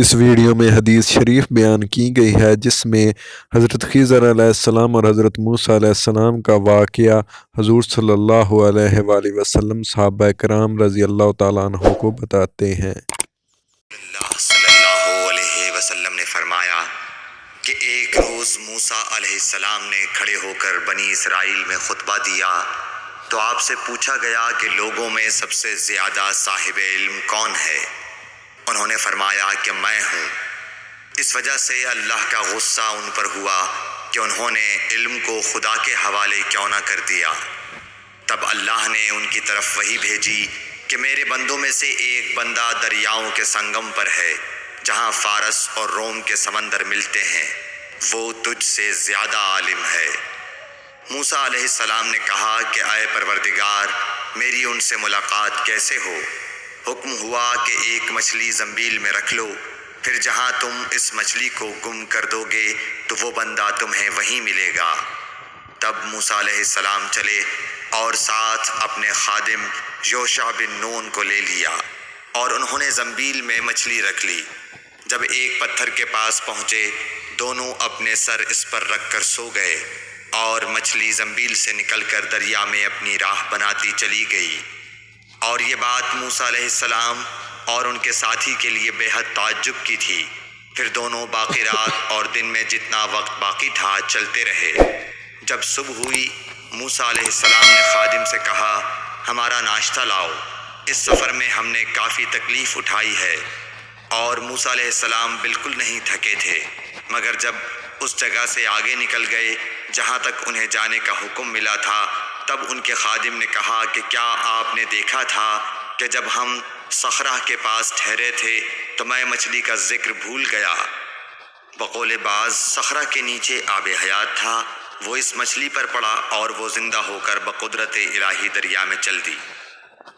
اس video میں حدیث شریف بیان کی گئی ہے جس میں حضرت خضر علیہ السلام اور حضرت موسیٰ علیہ السلام کا واقعہ حضور صلی اللہ علیہ وآلہ وسلم صحابہ کرام رضی اللہ تعالیٰ عنہ کو بتاتے ہیں۔ اللہ صلی اللہ علیہ وسلم نے فرمایا کہ ایک روز موسیٰ علیہ السلام نے کھڑے ہو کر بنی اسرائیل میں خطبہ دیا تو آپ سے پوچھا گیا کہ لوگوں میں سب سے زیادہ صاحب علم کون ہے؟ انہوں نے فرمایا کہ میں ہوں۔ اس وجہ سے اللہ کا غصہ ان پر ہوا کہ انہوں نے علم کو خدا کے حوالے کیوں نہ کر دیا۔ تب اللہ نے ان کی طرف وحی بھیجی کہ میرے بندوں میں سے ایک بندہ دریاؤں کے سنگم پر ہے جہاں فارس اور روم کے سمندر ملتے ہیں، وہ تجھ سے زیادہ عالم ہے۔ موسیٰ علیہ السلام نے کہا کہ اے پروردگار، میری ان سے ملاقات کیسے ہو؟ حکم ہوا کہ ایک مچھلی زنبیل میں رکھ لو، پھر جہاں تم اس مچھلی کو گم کر دو گے تو وہ بندہ تمہیں وہیں ملے گا۔ تب موسیٰ علیہ السلام چلے اور ساتھ اپنے خادم یوشع بن نون کو لے لیا اور انہوں نے زنبیل میں مچھلی رکھ لی۔ جب ایک پتھر کے پاس پہنچے، دونوں اپنے سر اس پر رکھ کر سو گئے اور مچھلی زنبیل سے نکل کر دریا میں اپنی راہ بناتی چلی گئی۔ اور یہ بات موسیٰ علیہ السلام اور ان کے ساتھی کے لیے بے حد تعجب کی تھی۔ پھر دونوں باقی رات اور دن میں جتنا وقت باقی تھا چلتے رہے۔ جب صبح ہوئی، موسیٰ علیہ السلام نے خادم سے کہا، ہمارا ناشتہ لاؤ، اس سفر میں ہم نے کافی تکلیف اٹھائی ہے۔ اور موسیٰ علیہ السلام بالکل نہیں تھکے تھے، مگر جب اس جگہ سے آگے نکل گئے جہاں تک انہیں جانے کا حکم ملا تھا، تب ان کے خادم نے کہا کہ کیا آپ نے دیکھا تھا کہ جب ہم صخرہ کے پاس ٹھہرے تھے تو میں مچھلی کا ذکر بھول گیا؟ بقول بعض صخرہ کے نیچے آب حیات تھا، وہ اس مچھلی پر پڑا اور وہ زندہ ہو کر بقدرت الہی دریا میں چل دی۔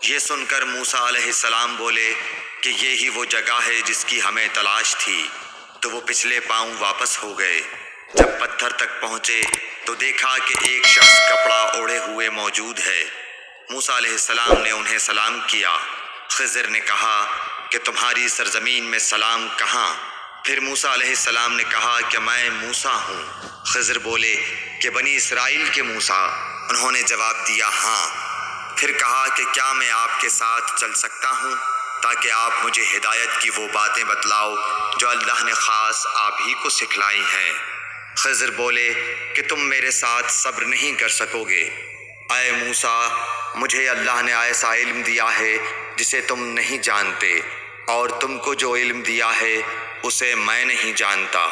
یہ سن کر موسیٰ علیہ السلام بولے کہ یہی وہ جگہ ہے جس کی ہمیں تلاش تھی، تو وہ پچھلے پاؤں واپس ہو گئے۔ جب پتھر تک پہنچے تو دیکھا کہ ایک شخص کپڑا اوڑھے ہوئے موجود ہے۔ موسیٰ علیہ السلام نے انہیں سلام کیا۔ خضر نے کہا کہ تمہاری سرزمین میں سلام کہاں؟ پھر موسیٰ علیہ السلام نے کہا کہ میں موسیٰ ہوں۔ خضر بولے کہ بنی اسرائیل کے موسیٰ؟ انہوں نے جواب دیا ہاں۔ پھر کہا کہ کیا میں آپ کے ساتھ چل سکتا ہوں تاکہ آپ مجھے ہدایت کی وہ باتیں بتلاؤ جو اللہ نے خاص آپ ہی کو سکھلائی ہیں؟ خضر بولے کہ تم میرے ساتھ صبر نہیں کر سکو گے۔ اے موسیٰ، مجھے اللہ نے ایسا علم دیا ہے جسے تم نہیں جانتے، اور تم کو جو علم دیا ہے اسے میں نہیں جانتا۔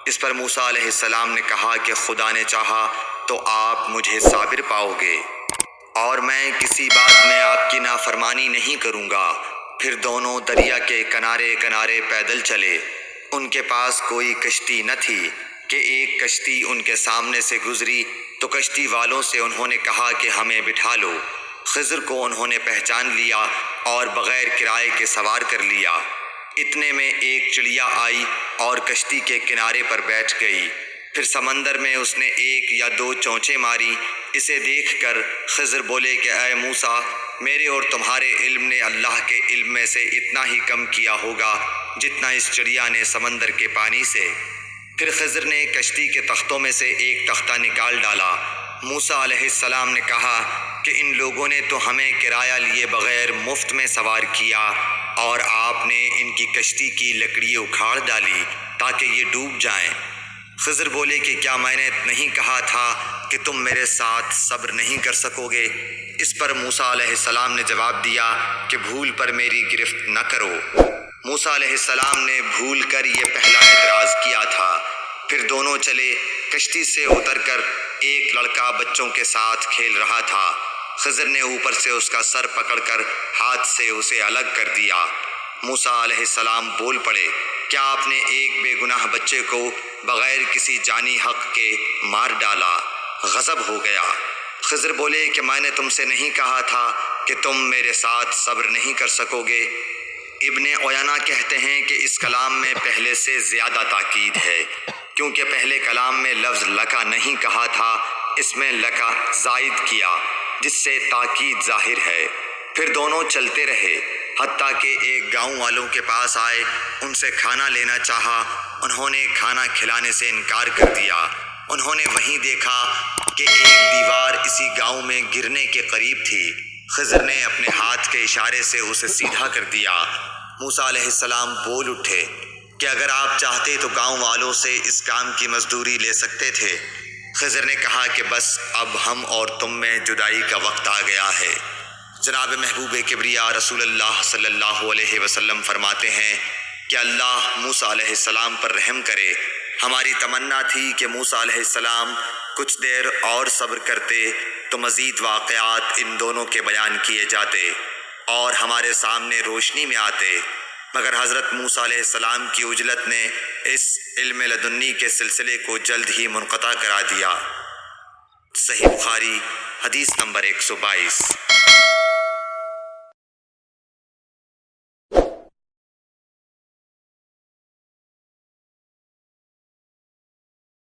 اس پر موسیٰ علیہ السلام نے کہا کہ خدا نے چاہا تو آپ مجھے صابر پاؤ گے، اور میں کسی بات میں آپ کی نافرمانی نہیں کروں گا۔ پھر دونوں دریا کے کنارے کنارے پیدل چلے۔ ان کے پاس کوئی کشتی نہ تھی کہ ایک کشتی ان کے سامنے سے گزری تو کشتی والوں سے انہوں نے کہا کہ ہمیں بٹھا لو۔ خضر کو انہوں نے پہچان لیا اور بغیر کرائے کے سوار کر لیا۔ اتنے میں ایک چڑیا آئی اور کشتی کے کنارے پر بیٹھ گئی۔ پھر سمندر میں اس نے ایک یا دو چونچیں ماری۔ اسے دیکھ کر خضر بولے کہ اے موسیٰ، میرے اور تمہارے علم نے اللہ کے علم میں سے اتنا ہی کم کیا ہوگا جتنا اس چڑیا نے سمندر کے پانی سے۔ پھر خضر نے کشتی کے تختوں میں سے ایک تختہ نکال ڈالا۔ موسیٰ علیہ السلام نے کہا کہ ان لوگوں نے تو ہمیں کرایہ لیے بغیر مفت میں سوار کیا، اور آپ نے ان کی کشتی کی لکڑی اکھاڑ ڈالی تاکہ یہ ڈوب جائیں۔ خضر بولے کہ کیا میں نے نہیں کہا تھا کہ تم میرے ساتھ صبر نہیں کر سکو گے؟ اس پر موسیٰ علیہ السلام نے جواب دیا کہ بھول پر میری گرفت نہ کرو۔ موسیٰ علیہ السلام نے بھول کر یہ پہلا اعتراض کیا تھا۔ پھر دونوں چلے۔ کشتی سے اتر کر ایک لڑکا بچوں کے ساتھ کھیل رہا تھا۔ خضر نے اوپر سے اس کا سر پکڑ کر ہاتھ سے اسے الگ کر دیا۔ موسیٰ علیہ السلام بول پڑے، کیا آپ نے ایک بے گناہ بچے کو بغیر کسی جانی حق کے مار ڈالا؟ غضب ہو گیا۔ خضر بولے کہ میں نے تم سے نہیں کہا تھا کہ تم میرے ساتھ صبر نہیں کر سکو گے؟ ابن عیینہ کہتے ہیں کہ اس کلام میں پہلے سے زیادہ تاکید ہے، کیونکہ پہلے کلام میں لفظ لکا نہیں کہا تھا، اس میں لکا زائد کیا، جس سے تاکید ظاہر ہے۔ پھر دونوں چلتے رہے۔ حتیٰ کہ ایک گاؤں والوں کے پاس آئے، ان سے کھانا لینا چاہا، انہوں نے کھانا کھلانے سے انکار کر دیا۔ انہوں نے وہیں دیکھا کہ ایک دیوار اسی گاؤں میں گرنے کے قریب تھی۔ خضر نے اپنے ہاتھ کے اشارے سے اسے سیدھا کر دیا۔ موسیٰ علیہ السلام بول اٹھے کہ اگر آپ چاہتے تو گاؤں والوں سے اس کام کی مزدوری لے سکتے تھے۔ خضر نے کہا کہ بس اب ہم اور تم میں جدائی کا وقت آ گیا ہے۔ جناب محبوب کبریا رسول اللہ صلی اللہ علیہ وسلم فرماتے ہیں کہ اللہ موسیٰ علیہ السلام پر رحم کرے۔ ہماری تمنا تھی کہ موسیٰ علیہ السلام کچھ دیر اور صبر کرتے تو مزید واقعات ان دونوں کے بیان کیے جاتے اور ہمارے سامنے روشنی میں آتے، مگر حضرت موسیٰ علیہ السلام کی عجلت نے اس علم لدنی کے سلسلے کو جلد ہی منقطع کرا دیا۔ صحیح بخاری حدیث نمبر 122۔